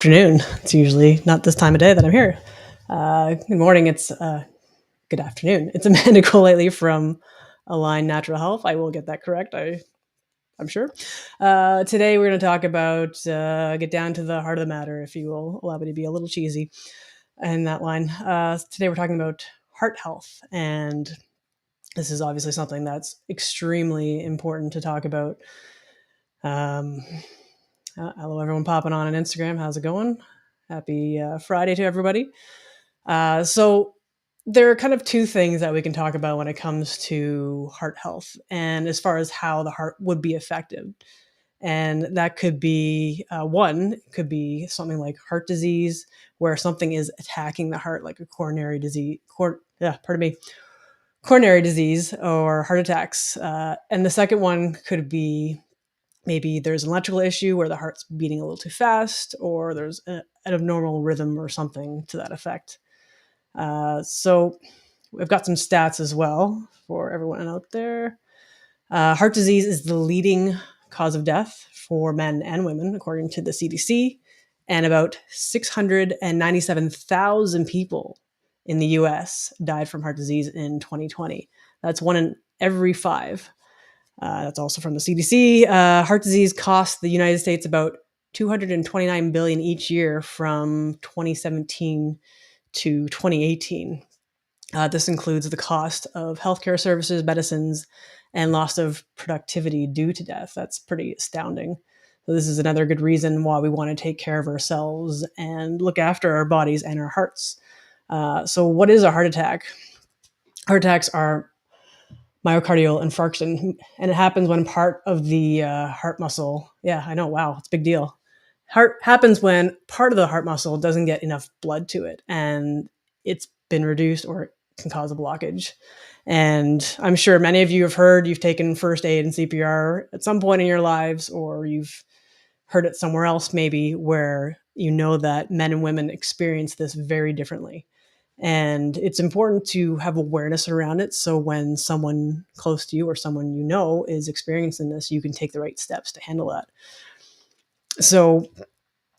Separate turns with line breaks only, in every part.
Afternoon. It's usually not this time of day that I'm here. Good morning. It's good afternoon. It's Amanda Golightly from Align Natural Health. I will get that correct. I'm sure. Today we're going to talk about get down to the heart of the matter, if you will allow me to be a little cheesy in that line. Today we're talking about heart health, and this is obviously something that's extremely important to talk about. Um, Hello, everyone popping on Instagram. How's it going? Happy Friday to everybody. So, there are kind of two things that we can talk about when it comes to heart health, and as far as how the heart would be affected. And that could be one, could be something like heart disease, where something is attacking the heart, like a coronary disease, coronary disease or heart attacks. And the second one could be maybe there's an electrical issue where the heart's beating a little too fast, or there's an abnormal rhythm or something to that effect. So we've got some stats as well for everyone out there. Heart disease is the leading cause of death for men and women, according to the CDC, and about 697,000 people in the US died from heart disease in 2020. That's one in every five. That's also from the CDC. Heart disease costs the United States about 229 billion each year from 2017 to 2018. This includes the cost of healthcare services, medicines, and loss of productivity due to death. That's pretty astounding. So this is another good reason why we want to take care of ourselves and look after our bodies and our hearts. So, what is a heart attack? Heart attacks are myocardial infarction, and it happens when part of the heart muscle. Yeah, I know. Wow, it's a big deal. Heart happens when part of the heart muscle doesn't get enough blood to it, and it's been reduced or it can cause a blockage. And I'm sure many of you have heard you've taken first aid and CPR at some point in your lives, or you've heard it somewhere else, maybe where you know that men and women experience this very differently. And it's important to have awareness around it. So when someone close to you or someone you know is experiencing this, you can take the right steps to handle that. So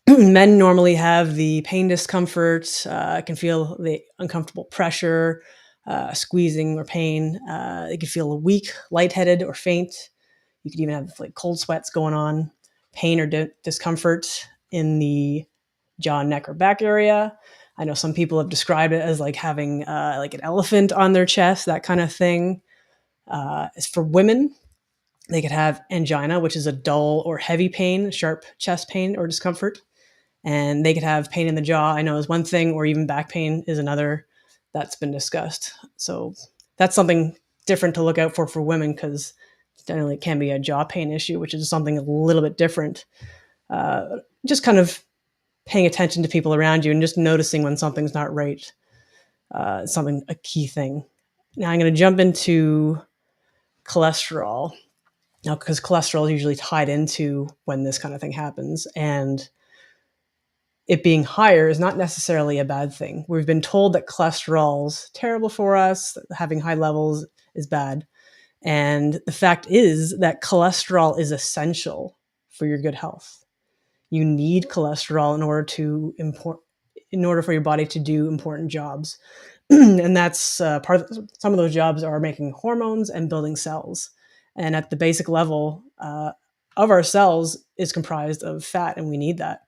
men normally have the pain discomfort, can feel the uncomfortable pressure, squeezing or pain. They can feel weak, lightheaded, or faint. You could even have like cold sweats going on, pain or discomfort in the jaw, neck, or back area. I know some people have described it as like having like an elephant on their chest, that kind of thing. As for women, they could have angina, which is a dull or heavy pain, sharp chest pain or discomfort. And they could have pain in the jaw, I know is one thing, or even back pain is another that's been discussed. So that's something different to look out for women, because generally it can be a jaw pain issue, which is something a little bit different. Just kind of paying attention to people around you and just noticing when something's not right. Something a key thing. Now I'm going to jump into cholesterol now, because cholesterol is usually tied into when this kind of thing happens, and it being higher is not necessarily a bad thing. We've been told that cholesterol's terrible for us, that having high levels is bad. And the fact is that cholesterol is essential for your good health. You need cholesterol in order for your body to do important jobs. And that's some of those jobs are making hormones and building cells. And at the basic level of our cells is comprised of fat, and we need that.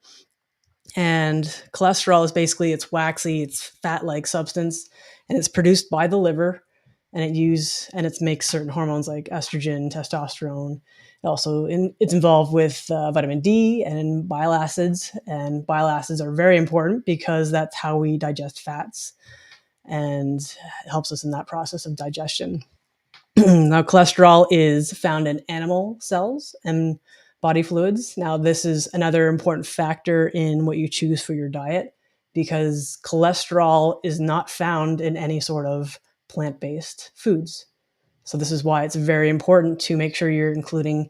And cholesterol is basically, it's waxy, it's fat-like substance, and it's produced by the liver, and it makes certain hormones like estrogen, testosterone. It's involved with vitamin D and bile acids, and bile acids are very important because that's how we digest fats, and it helps us in that process of digestion. Now, cholesterol is found in animal cells and body fluids. Now, this is another important factor in what you choose for your diet, because cholesterol is not found in any sort of plant-based foods. So this is why it's very important to make sure you're including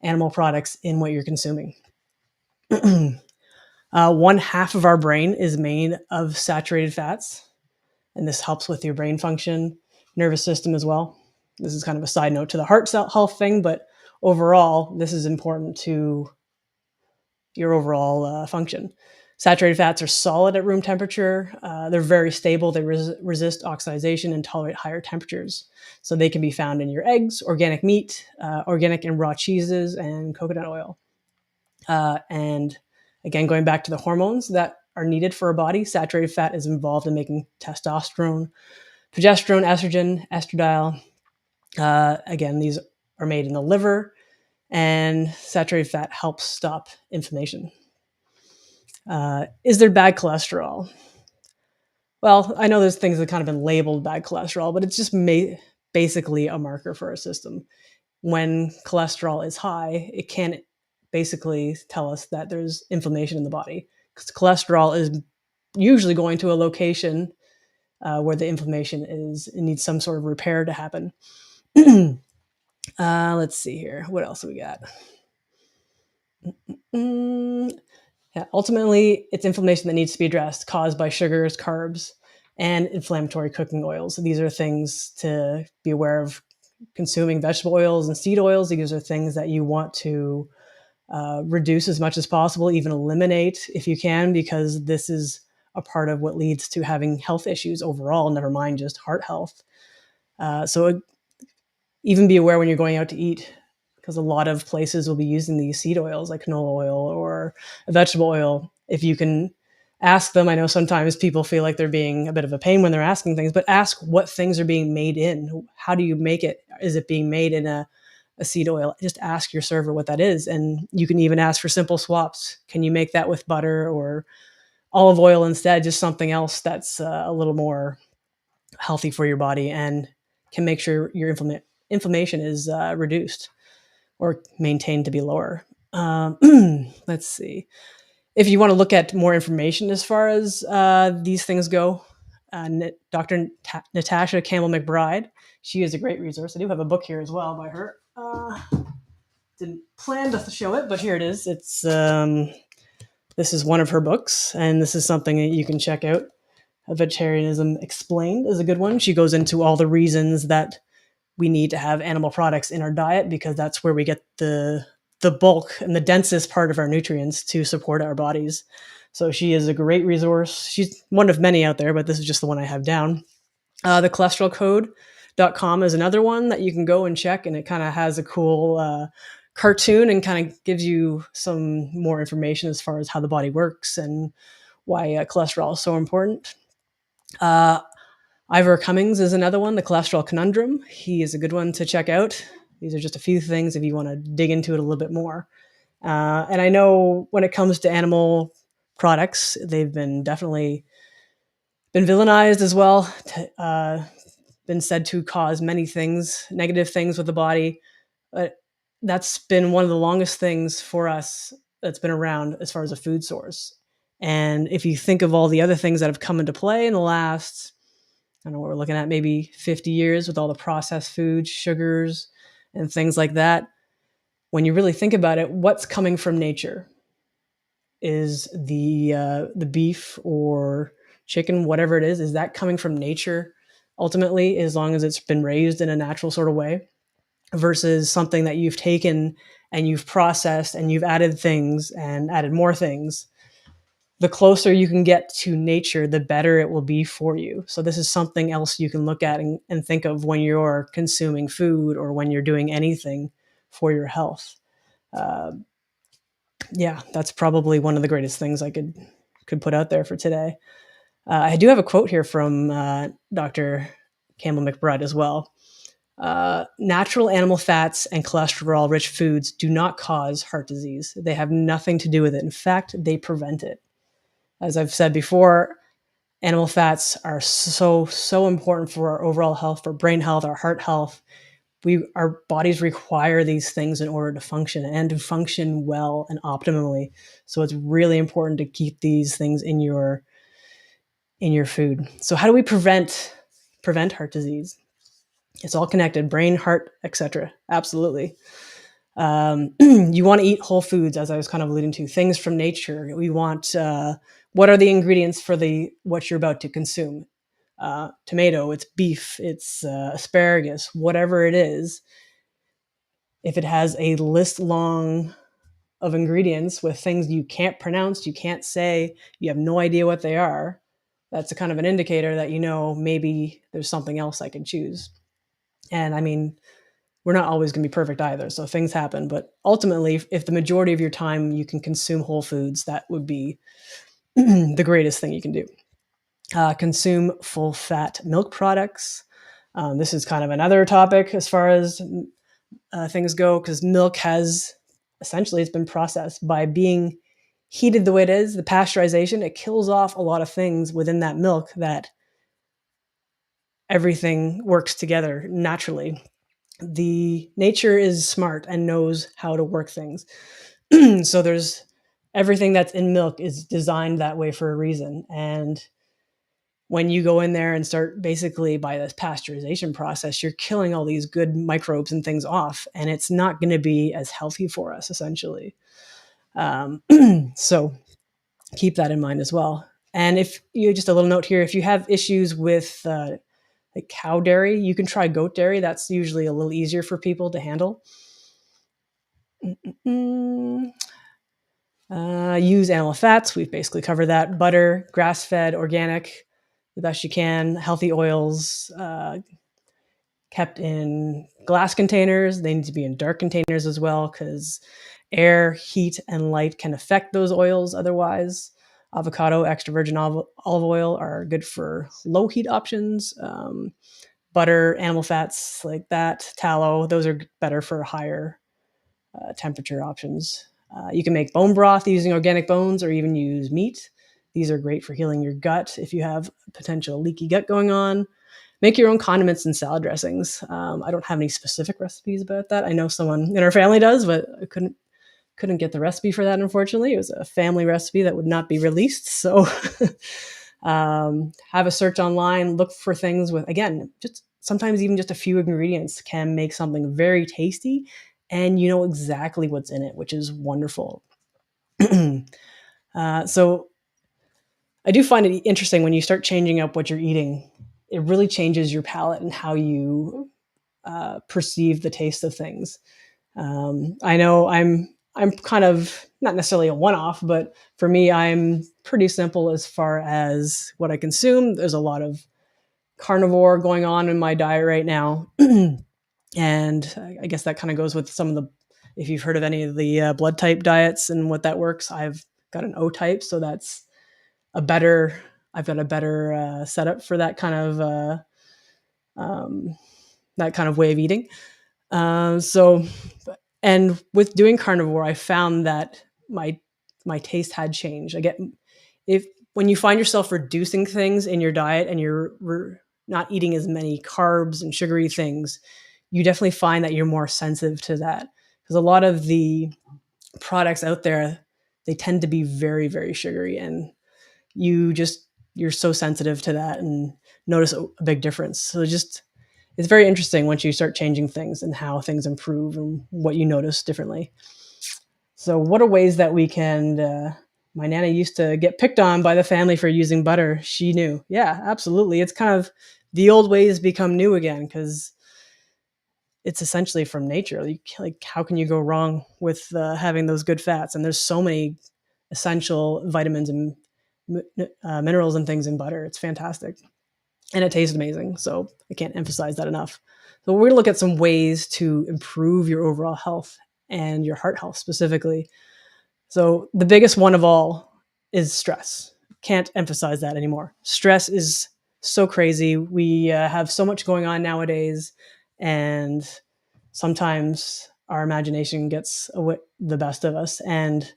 animal products in what you're consuming. One half of our brain is made of saturated fats, and this helps with your brain function, nervous system as well. This is kind of a side note to the heart health thing, but overall, this is important to your overall function. Saturated fats are solid at room temperature. They're very stable. They resist oxidation and tolerate higher temperatures. So they can be found in your eggs, organic meat, organic and raw cheeses, and coconut oil. And again, going back to the hormones that are needed for a body, saturated fat is involved in making testosterone, progesterone, estrogen, estradiol. Again, these are made in the liver, and saturated fat helps stop inflammation. Is there bad cholesterol? Well, I know there's things that kind of been labeled bad cholesterol, but it's just basically a marker for our system. When cholesterol is high, it can basically tell us that there's inflammation in the body, because cholesterol is usually going to a location where the inflammation is. It needs some sort of repair to happen. Let's see here. What else do we got? Yeah, ultimately, it's inflammation that needs to be addressed, caused by sugars, carbs, and inflammatory cooking oils. So these are things to be aware of. Consuming vegetable oils and seed oils, these are things that you want to reduce as much as possible, even eliminate if you can, because this is a part of what leads to having health issues overall, never mind just heart health. So even be aware when you're going out to eat, because a lot of places will be using these seed oils like canola oil or vegetable oil. If you can ask them, I know sometimes people feel like they're being a bit of a pain when they're asking things, but ask what things are being made in. How do you make it? Is it being made in a seed oil? Just ask your server what that is. And you can even ask for simple swaps. Can you make that with butter or olive oil instead? Just something else that's a little more healthy for your body and can make sure your inflammation is reduced or maintained to be lower. Let's see. If you want to look at more information as far as these things go, Dr. Natasha Campbell McBride, she is a great resource. I do have a book here as well by her. Didn't plan to show it, but here it is. It's this is one of her books, and this is something that you can check out. Vegetarianism Explained is a good one. She goes into all the reasons that we need to have animal products in our diet, because that's where we get the bulk and the densest part of our nutrients to support our bodies. So she is a great resource. She's one of many out there, but this is just the one I have down. The cholesterolcode.com is another one that you can go and check, and it kind of has a cool cartoon and kind of gives you some more information as far as how the body works and why cholesterol is so important. Ivor Cummings is another one, the cholesterol conundrum. He is a good one to check out. These are just a few things if you want to dig into it a little bit more. And I know when it comes to animal products, they've been definitely been villainized as well, been said to cause many things, negative things with the body. But that's been one of the longest things for us that's been around as far as a food source. And if you think of all the other things that have come into play in the last, I don't know what we're looking at, maybe 50 years with all the processed foods, sugars, and things like that. When you really think about it, what's coming from nature? Is the beef or chicken, whatever it is that coming from nature ultimately, as long as it's been raised in a natural sort of way, versus something that you've taken and you've processed and you've added things and added more things? The closer you can get to nature, the better it will be for you. So this is something else you can look at and think of when you're consuming food or when you're doing anything for your health. Yeah, that's probably one of the greatest things I could put out there for today. I do have a quote here from Dr. Campbell McBride as well. Natural animal fats and cholesterol-rich foods do not cause heart disease. They have nothing to do with it. In fact, they prevent it. As I've said before, animal fats are so important for our overall health, for brain health, our heart health. Our bodies require these things in order to function and to function well and optimally. So it's really important to keep these things in your food. So how do we prevent heart disease? It's all connected: brain, heart, etc. Absolutely. You want to eat whole foods, as I was kind of alluding to, things from nature. We want, what are the ingredients for what you're about to consume? Tomato, it's beef, it's asparagus, whatever it is. If it has a list long of ingredients with things you can't pronounce, you can't say, you have no idea what they are, that's a kind of an indicator that, maybe there's something else I can choose. And I mean, we're not always going to be perfect either. So things happen. But ultimately, if the majority of your time you can consume whole foods, that would be the greatest thing you can do. Consume full fat milk products. This is kind of another topic as far as things go, because milk has essentially, it's been processed by being heated the way it is. The pasteurization, it kills off a lot of things within that milk that everything works together naturally. The nature is smart and knows how to work things. So there's everything that's in milk is designed that way for a reason. And when you go in there and start basically by this pasteurization process, you're killing all these good microbes and things off, and it's not going to be as healthy for us, essentially. So keep that in mind as well. And if you, just a little note here, if you have issues with like cow dairy, you can try goat dairy. That's usually a little easier for people to handle. Use animal fats. We've basically covered that. Butter, grass-fed, organic, the best you can. Healthy oils, kept in glass containers. They need to be in dark containers as well, because air, heat, and light can affect those oils otherwise. Avocado, extra virgin olive oil are good for low heat options. Butter, animal fats like that, tallow, those are better for higher temperature options. You can make bone broth using organic bones, or even use meat. These are great for healing your gut if you have potential leaky gut going on. Make your own condiments and salad dressings. I don't have any specific recipes about that. I know someone in our family does, but I couldn't get the recipe for that, unfortunately. It was a family recipe that would not be released. So have a search online, look for things with, again, just sometimes even just a few ingredients can make something very tasty, and you know exactly what's in it, which is wonderful. So I do find it interesting when you start changing up what you're eating. It really changes your palate and how you perceive the taste of things. I know I'm kind of not necessarily a one-off, but for me, I'm pretty simple as far as what I consume. There's a lot of carnivore going on in my diet right now, and I guess that kind of goes with some of the, if you've heard of any of the blood type diets and what that works. I've got an O type, so that's a better. I've got a better setup for that kind of way of eating. So, and with doing carnivore, I found that my taste had changed. I get, if when you find yourself reducing things in your diet and you're not eating as many carbs and sugary things, you definitely find that you're more sensitive to that, because a lot of the products out there, they tend to be very, very sugary, and you're so sensitive to that and notice a big difference. So just, it's very interesting once you start changing things and how things improve and what you notice differently. So what are ways that we can, my Nana used to get picked on by the family for using butter. She knew. Yeah, absolutely. It's kind of the old ways become new again, because it's essentially from nature. Like, how can you go wrong with having those good fats? And there's so many essential vitamins and minerals and things in butter. It's fantastic. And it tastes amazing. So I can't emphasize that enough. So we're going to look at some ways to improve your overall health and your heart health specifically. So the biggest one of all is stress. Can't emphasize that anymore. Stress is so crazy. We have so much going on nowadays, and sometimes our imagination gets the best of us, and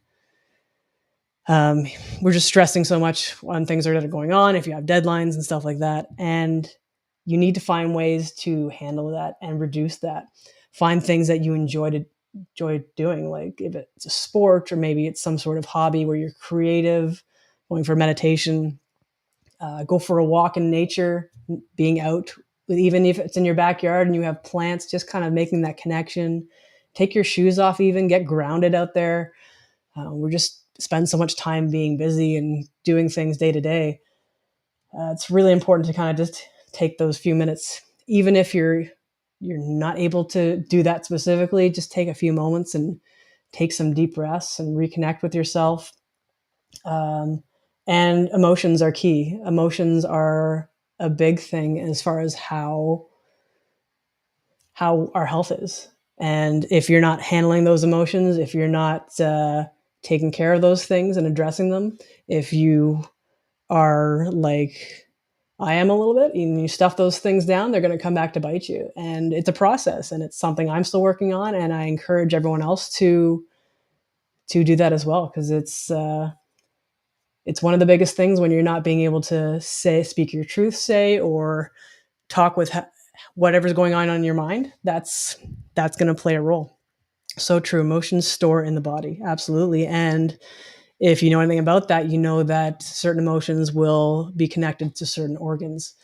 we're just stressing so much on things that are going on, if you have deadlines and stuff like that. And you need to find ways to handle that and reduce that. Find things that you enjoy doing, like if it's a sport, or maybe it's some sort of hobby where you're creative, going for meditation, go for a walk in nature, being out, even if it's in your backyard and you have plants, just kind of making that connection. Take your shoes off, even get grounded out there. We're just spend so much time being busy and doing things day to day. It's really important to kind of just take those few minutes, even if you're not able to do that specifically. Just take a few moments and take some deep breaths and reconnect with yourself. And emotions are key. Emotions are a big thing as far as how our health is. And if you're not handling those emotions, if you're not taking care of those things and addressing them, if you are like I am a little bit, and you stuff those things down, they're going to come back to bite you. And it's a process, and it's something I'm still working on. And I encourage everyone else to do that as well, because it's one of the biggest things when you're not being able to speak your truth, or talk with whatever's going on in your mind. That's going to play a role. So true. Emotions store in the body, absolutely. And if you know anything about that, you know that certain emotions will be connected to certain organs.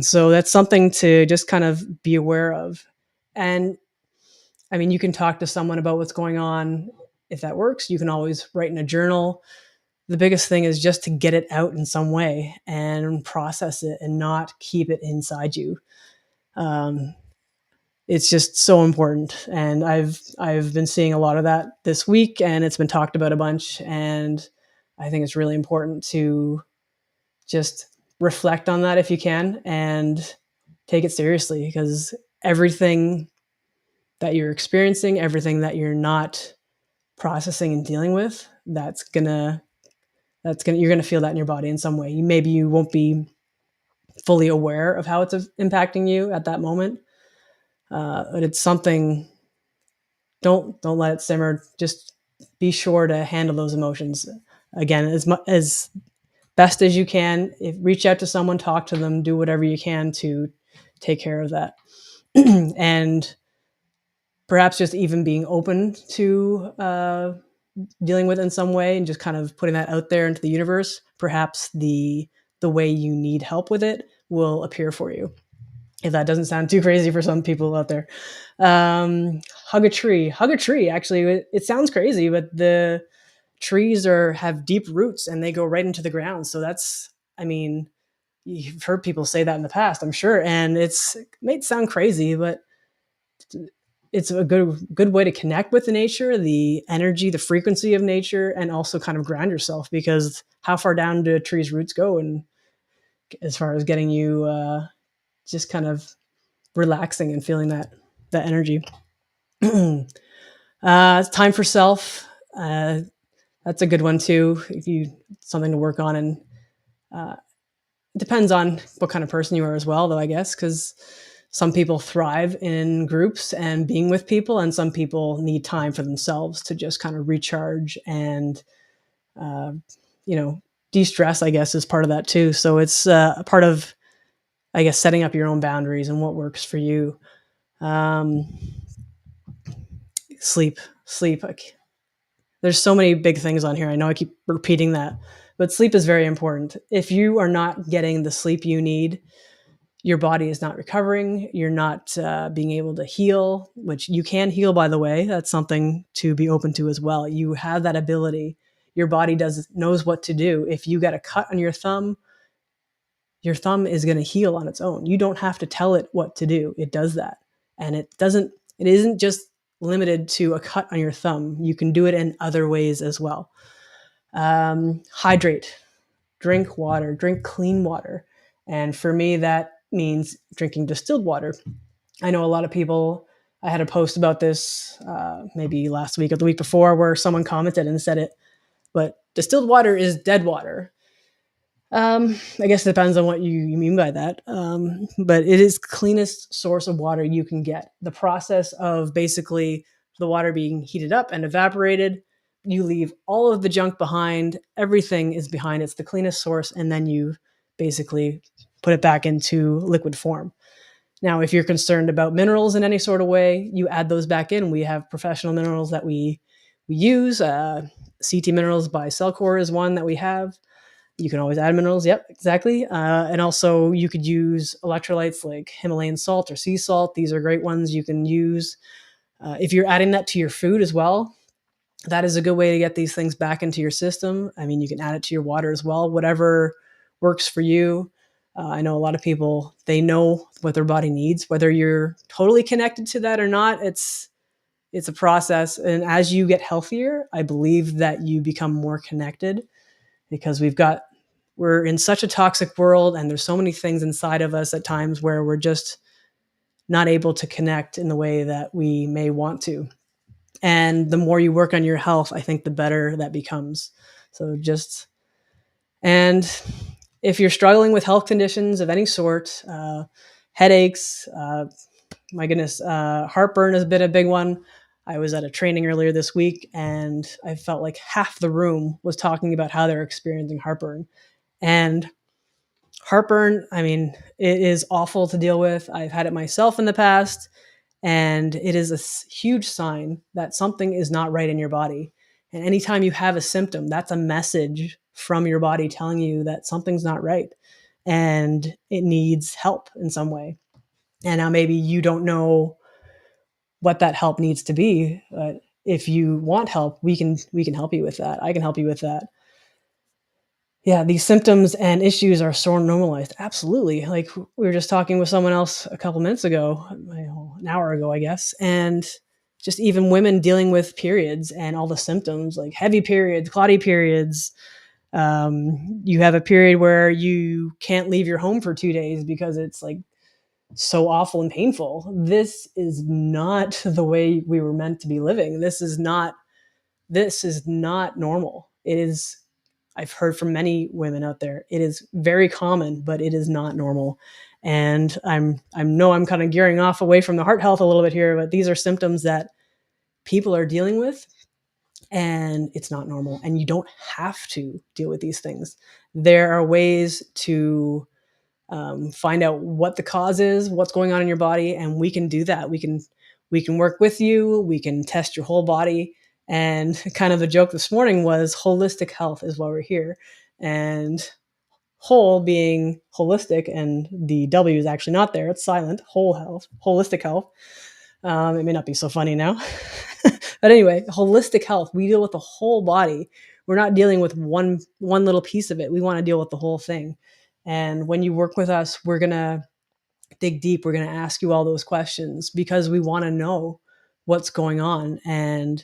So that's something to just kind of be aware of. And I mean, you can talk to someone about what's going on. If that works, you can always write in a journal. The biggest thing is just to get it out in some way and process it and not keep it inside you. It's just so important. And I've been seeing a lot of that this week, and it's been talked about a bunch. And I think it's really important to just reflect on that if you can, and take it seriously, because everything that you're experiencing, everything that you're not processing and dealing with, you're gonna feel that in your body in some way. Maybe you won't be fully aware of how it's impacting you at that moment, but it's something. Don't let it simmer. Just be sure to handle those emotions again as best as you can. Reach out to someone, talk to them, do whatever you can to take care of that. And perhaps just even being open to dealing with it in some way, and just kind of putting that out there into the universe. Perhaps the way you need help with it will appear for you. If that doesn't sound too crazy for some people out there. Hug a tree. Hug a tree. Actually, it sounds crazy, but the trees have deep roots and they go right into the ground. So that's, I mean, you've heard people say that in the past, I'm sure, and it may sound crazy, but it's a good way to connect with the nature, the energy, the frequency of nature, and also kind of ground yourself, because how far down do a tree's roots go, and as far as getting you just kind of relaxing and feeling that energy. It's time for self. That's a good one too. If you something to work on, and it depends on what kind of person you are as well, though, I guess, because some people thrive in groups and being with people, and some people need time for themselves to just kind of recharge and uh, de-stress, I guess, is part of that too. So it's a part of, I guess, setting up your own boundaries and what works for you. Sleep. There's so many big things on here. I know I keep repeating that, but sleep is very important. If you are not getting the sleep you need, your body is not recovering. You're not being able to heal, which you can heal, by the way. That's something to be open to as well. You have that ability. Your body knows what to do. If you get a cut on your thumb is going to heal on its own. You don't have to tell it what to do. It does that. And it isn't just limited to a cut on your thumb. You can do it in other ways as well. Hydrate, drink water, drink clean water. And for me, that means drinking distilled water. I know a lot of people, I had a post about this maybe last week or the week before, where someone commented and said it, but distilled water is dead water. I guess it depends on what you mean by that. But it is cleanest source of water you can get. The process of basically the water being heated up and evaporated, you leave all of the junk behind. Everything is behind. It's the cleanest source. And then you basically put it back into liquid form. Now, if you're concerned about minerals in any sort of way, you add those back in. We have professional minerals that we use. CT Minerals by Cellcore is one that we have. You can always add minerals. Yep, exactly. And also you could use electrolytes like Himalayan salt or sea salt. These are great ones you can use. If you're adding that to your food as well, that is a good way to get these things back into your system. I mean, you can add it to your water as well, whatever works for you. I know a lot of people, they know what their body needs, whether you're totally connected to that or not. It's It's a process. And as you get healthier, I believe that you become more connected, because we're in such a toxic world, and there's so many things inside of us at times where we're just not able to connect in the way that we may want to. And the more you work on your health, I think the better that becomes. So and if you're struggling with health conditions of any sort, headaches, my goodness, heartburn has been a big one. I was at a training earlier this week, and I felt like half the room was talking about how they're experiencing heartburn. And heartburn, I mean, it is awful to deal with. I've had it myself in the past, and it is a huge sign that something is not right in your body. And anytime you have a symptom, that's a message from your body telling you that something's not right and it needs help in some way. And now maybe you don't know what that help needs to be, but if you want help, we can help you with that. I can help you with that. Yeah, these symptoms and issues are so normalized. Absolutely. Like, we were just talking with someone else a couple minutes ago, an hour ago, I guess, and just even women dealing with periods and all the symptoms, like heavy periods, clotty periods. You have a period where you can't leave your home for 2 days because it's like so awful and painful. This is not the way we were meant to be living. This is not normal. It is, I've heard from many women out there, it is very common, but it is not normal. And I'm kind of gearing off away from the heart health a little bit here, but these are symptoms that people are dealing with, and it's not normal. And you don't have to deal with these things. There are ways to find out what the cause is, what's going on in your body, and we can do that. We can work with you. We can test your whole body. And kind of the joke this morning was holistic health is why we're here. And whole being holistic, and the W is actually not there. It's silent. Whole health, holistic health. It may not be so funny now. But anyway, holistic health, we deal with the whole body. We're not dealing with one little piece of it. We want to deal with the whole thing. And when you work with us, we're going to dig deep. We're going to ask you all those questions because we want to know what's going on. And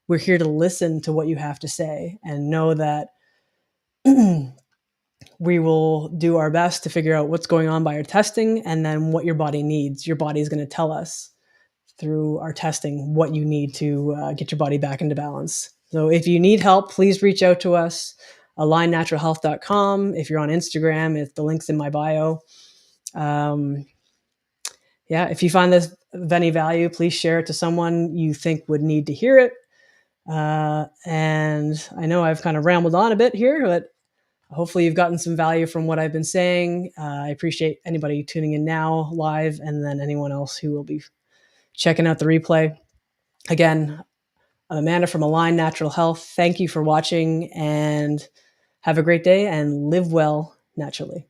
we're here to listen to what you have to say and know that we will do our best to figure out what's going on by our testing, and then what your body needs. Your body is going to tell us through our testing what you need to get your body back into balance. So if you need help, please reach out to us, alignnaturalhealth.com. If you're on Instagram, the link's in my bio. If you find this of any value, please share it to someone you think would need to hear it. And I know I've kind of rambled on a bit here, but hopefully you've gotten some value from what I've been saying. I appreciate anybody tuning in now live, and then anyone else who will be checking out the replay. Again, I'm Amanda from Align Natural Health. Thank you for watching, and have a great day, and live well naturally.